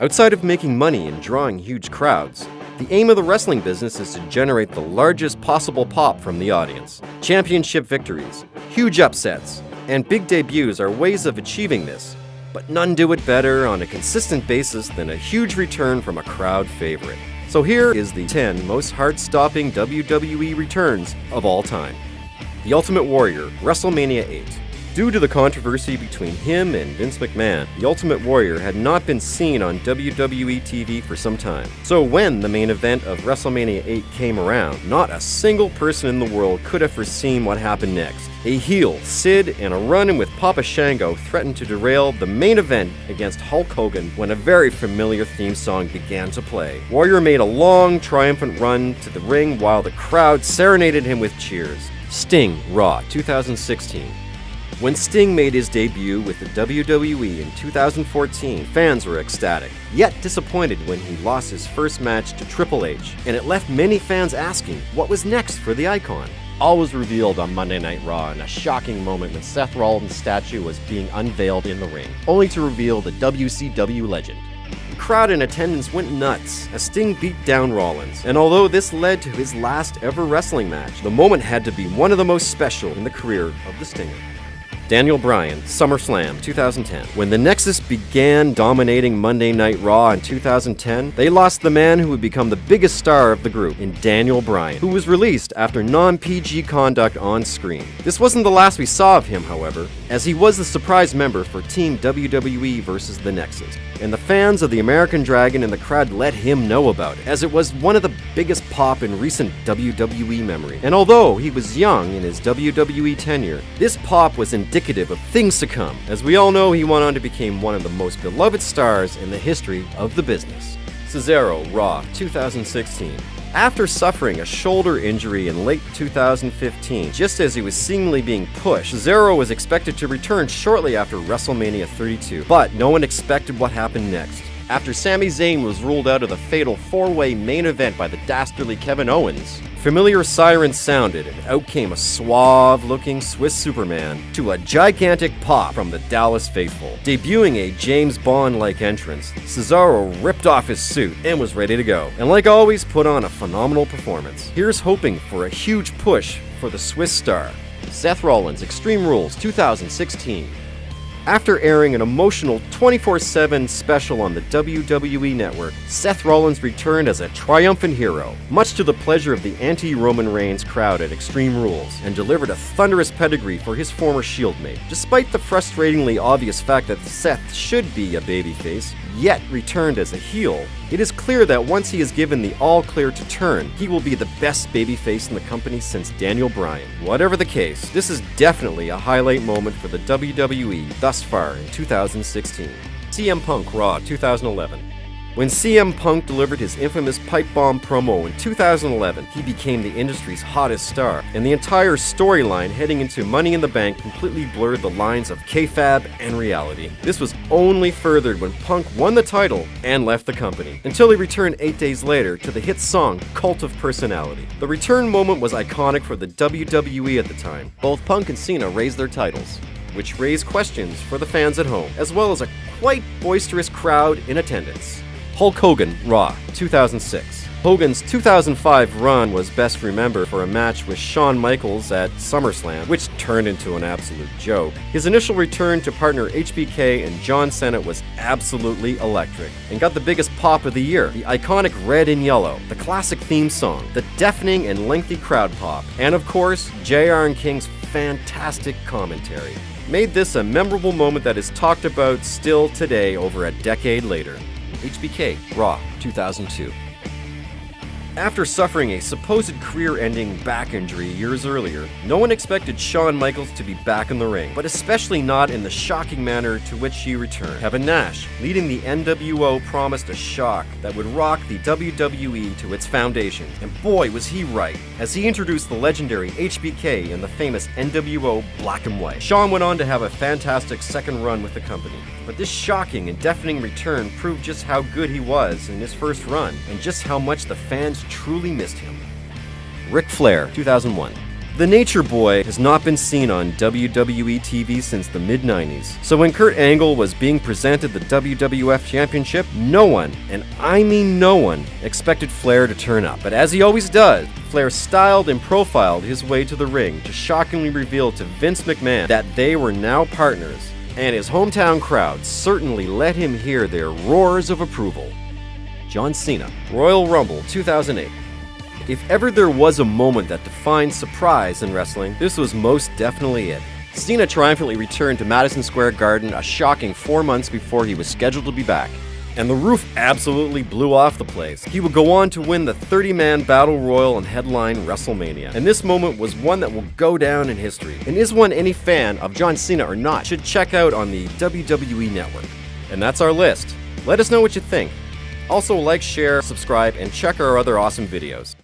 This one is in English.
Outside of making money and drawing huge crowds, the aim of the wrestling business is to generate the largest possible pop from the audience. Championship victories, huge upsets, and big debuts are ways of achieving this, but none do it better on a consistent basis than a huge return from a crowd favorite. So here is the 10 most heart-stopping WWE returns of all time. The Ultimate Warrior, WrestleMania 8. Due to the controversy between him and Vince McMahon, the Ultimate Warrior had not been seen on WWE TV for some time. So when the main event of WrestleMania 8 came around, not a single person in the world could have foreseen what happened next. A heel, Sid, and a run-in with Papa Shango threatened to derail the main event against Hulk Hogan when a very familiar theme song began to play. Warrior made a long, triumphant run to the ring while the crowd serenaded him with cheers. Sting, Raw, 2016. When Sting made his debut with the WWE in 2014, fans were ecstatic, yet disappointed when he lost his first match to Triple H, and it left many fans asking what was next for the icon. All was revealed on Monday Night Raw in a shocking moment when Seth Rollins' statue was being unveiled in the ring, only to reveal the WCW legend. The crowd in attendance went nuts as Sting beat down Rollins, and although this led to his last ever wrestling match, the moment had to be one of the most special in the career of the Stinger. Daniel Bryan, SummerSlam 2010. When the Nexus began dominating Monday Night Raw in 2010, they lost the man who would become the biggest star of the group in Daniel Bryan, who was released after non-PG conduct on screen. This wasn't the last we saw of him, however, as he was the surprise member for Team WWE versus the Nexus, and the fans of the American Dragon and the crowd let him know about it, as it was one of the biggest pop in recent WWE memory. And although he was young in his WWE tenure, this pop was indicative of things to come. As we all know, he went on to become one of the most beloved stars in the history of the business. Cesaro, Raw, 2016. After suffering a shoulder injury in late 2015, just as he was seemingly being pushed, Cesaro was expected to return shortly after WrestleMania 32, but no one expected what happened next. After Sami Zayn was ruled out of the fatal four-way main event by the dastardly Kevin Owens, familiar sirens sounded and out came a suave-looking Swiss Superman to a gigantic pop from the Dallas faithful. Debuting a James Bond-like entrance, Cesaro ripped off his suit and was ready to go, and like always put on a phenomenal performance. Here's hoping for a huge push for the Swiss star. Seth Rollins, Extreme Rules 2016. After airing an emotional 24/7 special on the WWE Network, Seth Rollins returned as a triumphant hero, much to the pleasure of the anti-Roman Reigns crowd at Extreme Rules, and delivered a thunderous pedigree for his former Shieldmate. Despite the frustratingly obvious fact that Seth should be a babyface, yet returned as a heel, it is clear that once he is given the all-clear to turn, he will be the best babyface in the company since Daniel Bryan. Whatever the case, this is definitely a highlight moment for the WWE thus far in 2016. CM Punk, Raw, 2011. When CM Punk delivered his infamous pipe bomb promo in 2011, he became the industry's hottest star, and the entire storyline heading into Money in the Bank completely blurred the lines of kayfabe and reality. This was only furthered when Punk won the title and left the company, until he returned 8 days later to the hit song Cult of Personality. The return moment was iconic for the WWE at the time. Both Punk and Cena raised their titles, which raised questions for the fans at home, as well as a quite boisterous crowd in attendance. Hulk Hogan, Raw, 2006. Hogan's 2005 run was best remembered for a match with Shawn Michaels at SummerSlam, which turned into an absolute joke. His initial return to partner HBK and John Cena was absolutely electric, and got the biggest pop of the year. The iconic red and yellow, the classic theme song, the deafening and lengthy crowd pop, and of course, JR and King's fantastic commentary made this a memorable moment that is talked about still today over a decade later. HBK, Raw, 2002. After suffering a supposed career-ending back injury years earlier, no one expected Shawn Michaels to be back in the ring, but especially not in the shocking manner to which he returned. Kevin Nash, leading the NWO, promised a shock that would rock the WWE to its foundation, and boy was he right, as he introduced the legendary HBK in the famous NWO Black and White. Shawn went on to have a fantastic second run with the company, but this shocking and deafening return proved just how good he was in his first run, and just how much the fans truly missed him. Ric Flair, 2001. The Nature Boy has not been seen on WWE TV since the mid-90s. So when Kurt Angle was being presented the WWF Championship, no one, and I mean no one, expected Flair to turn up. But as he always does, Flair styled and profiled his way to the ring to shockingly reveal to Vince McMahon that they were now partners, and his hometown crowd certainly let him hear their roars of approval. John Cena, Royal Rumble 2008. If ever there was a moment that defined surprise in wrestling, this was most definitely it. Cena triumphantly returned to Madison Square Garden a shocking 4 months before he was scheduled to be back. And the roof absolutely blew off the place. He would go on to win the 30-man Battle Royal and headline WrestleMania. And this moment was one that will go down in history, and is one any fan of John Cena or not should check out on the WWE Network. And that's our list. Let us know what you think. Also like, share, subscribe, and check our other awesome videos.